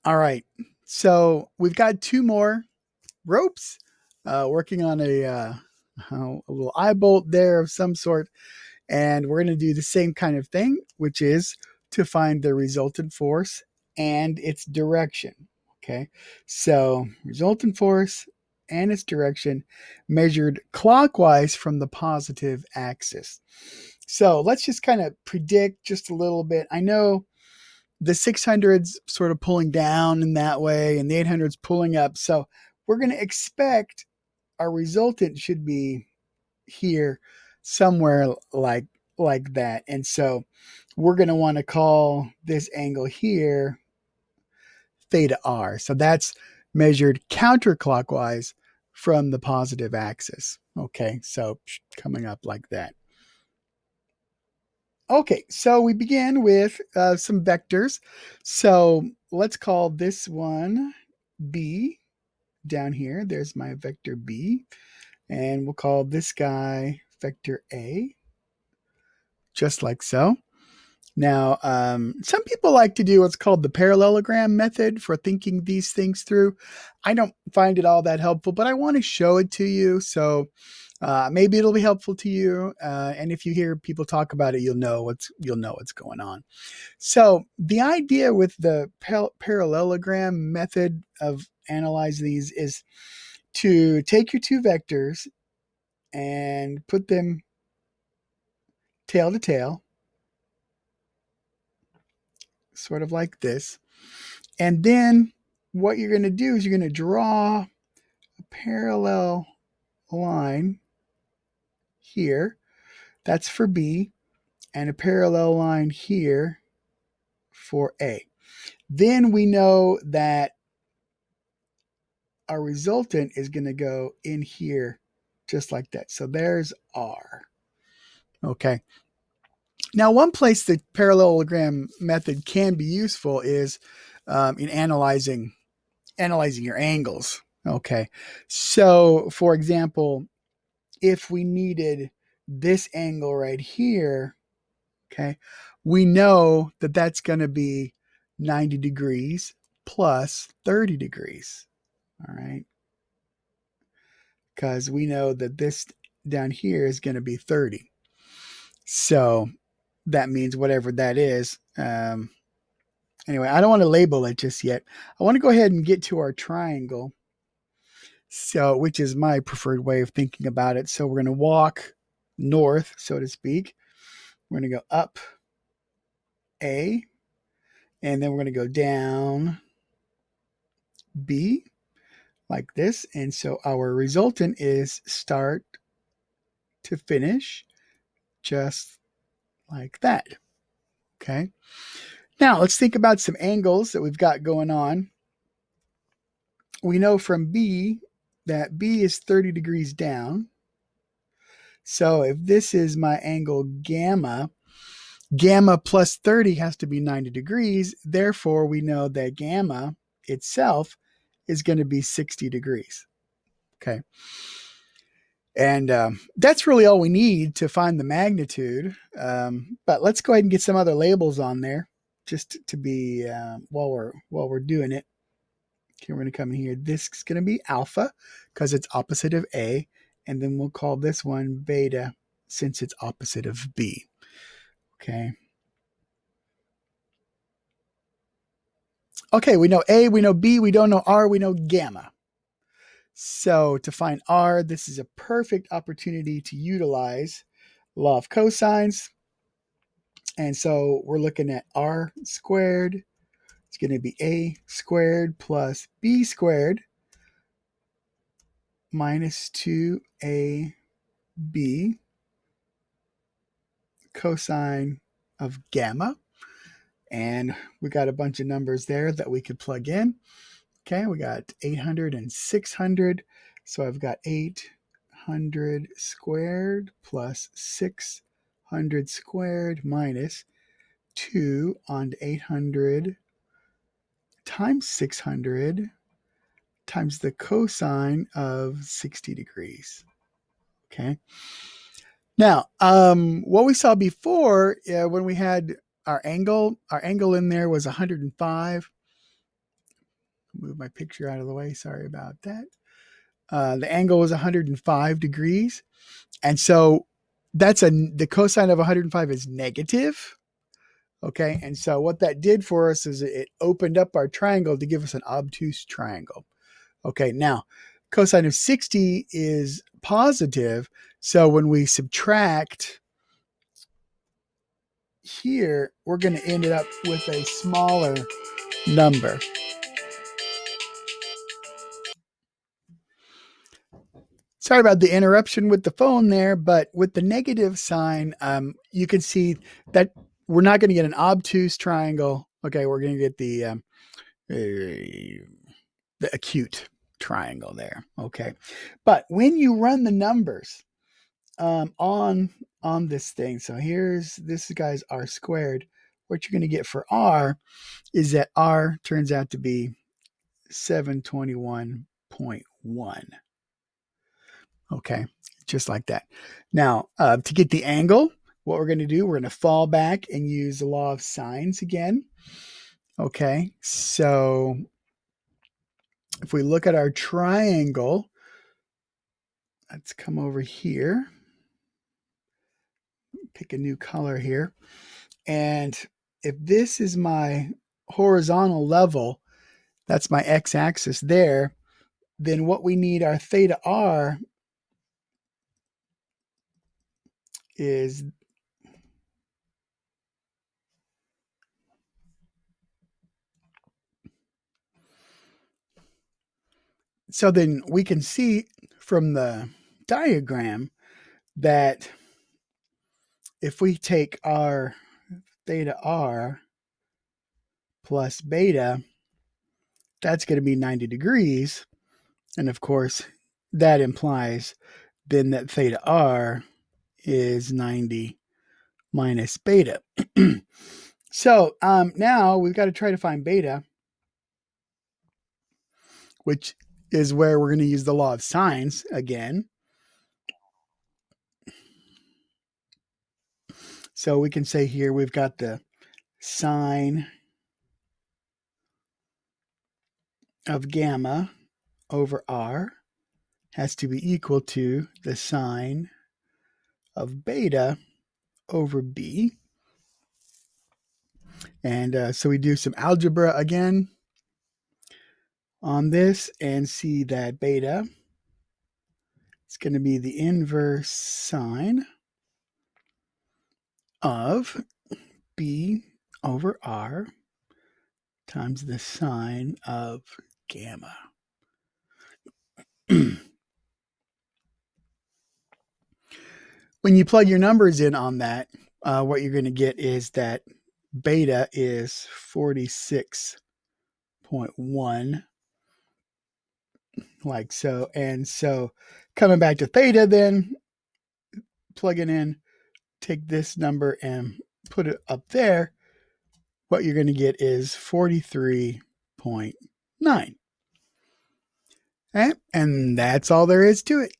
All right. So we've got two more ropes working on a little eye bolt there of some sort. And we're going to do the same kind of thing, which is to find the resultant force and its direction. Okay. So resultant force and its direction measured clockwise from the positive axis. So let's just kind of predict just a little bit. I know the 600's sort of pulling down in that way and the 800's pulling up. So we're going to expect our resultant should be here somewhere like that. And so we're going to want to call this angle here theta r. So that's measured counterclockwise from the positive axis. Okay, so coming up like that. Okay, so we begin with some vectors. So let's call this one B down here. There's my vector B. And we'll call this guy vector A, just like so. Now, some people like to do what's called the parallelogram method for thinking these things through. I don't find it all that helpful, but I want to show it to you. So maybe it'll be helpful to you. And if you hear people talk about it, you'll know what's going on. So the idea with the parallelogram method of analyzing these is to take your two vectors and put them tail to tail, sort of like this. And then what you're going to do is you're going to draw a parallel line here. That's for B. And a parallel line here for A. Then we know that our resultant is going to go in here just like that. So there's R. Okay. Now, one place the parallelogram method can be useful is in analyzing your angles. Okay. So, for example, if we needed this angle right here, okay, we know that that's going to be 90 degrees plus 30 degrees. All right. Because we know that this down here is going to be 30. So that means whatever that is. Anyway, I don't want to label it just yet. I want to go ahead and get to our triangle. So, which is my preferred way of thinking about it. So we're going to walk north, so to speak. We're going to go up A, and then we're going to go down B like this. And so our resultant is start to finish just like that. Okay. Now let's think about some angles that we've got going on. We know from B that B is 30 degrees down. So if this is my angle gamma, gamma plus 30 has to be 90 degrees. Therefore, we know that gamma itself is going to be 60 degrees. Okay. And that's really all we need to find the magnitude. But let's go ahead and get some other labels on there just to be while we're doing it. Okay, we're going to come in here. This is going to be alpha because it's opposite of A. And then we'll call this one beta since it's opposite of B. Okay. Okay, we know A, we know B, we don't know R, we know gamma. So to find R, this is a perfect opportunity to utilize law of cosines. And so we're looking at R squared. It's going to be A squared plus B squared minus 2AB cosine of gamma. And we got a bunch of numbers there that we could plug in. Okay, we got 800 and 600. So I've got 800 squared plus 600 squared minus 2 on 800 times 600 times the cosine of 60 degrees. Okay. Now, what we saw before when we had our angle in there was 105 Move my picture out of the way. Sorry about that. The angle was 105 degrees. And so the cosine of 105 is negative. Okay. And so what that did for us is it opened up our triangle to give us an obtuse triangle. Okay. Now, cosine of 60 is positive. So when we subtract here, we're going to end up with a smaller number. Sorry about the interruption with the phone there, but with the negative sign, you can see that we're not going to get an obtuse triangle. Okay, we're going to get the acute triangle there. Okay, but when you run the numbers on this thing, so this guy's r squared. What you're going to get for r is that r turns out to be 721.1. Okay, just like that. Now, to get the angle, what we're going to do, we're going to fall back and use the law of sines again. Okay, so if we look at our triangle, let's come over here, pick a new color here. And if this is my horizontal level, that's my x-axis there, then what we need our theta r is so then we can see from the diagram that if we take our theta r plus beta, that's going to be 90 degrees. And of course, that implies then that theta r is 90 minus beta. So now we've got to try to find beta, which is where we're going to use the law of sines again. So we can say here we've got the sine of gamma over r has to be equal to the sine of beta over b. And so we do some algebra again on this and see that beta is going to be the inverse sine of b over r times the sine of gamma. When you plug your numbers in on that, what you're going to get is that beta is 46.1, like so. And so coming back to theta, then plugging in, take this number and put it up there, what you're going to get is 43.9. And that's all there is to it.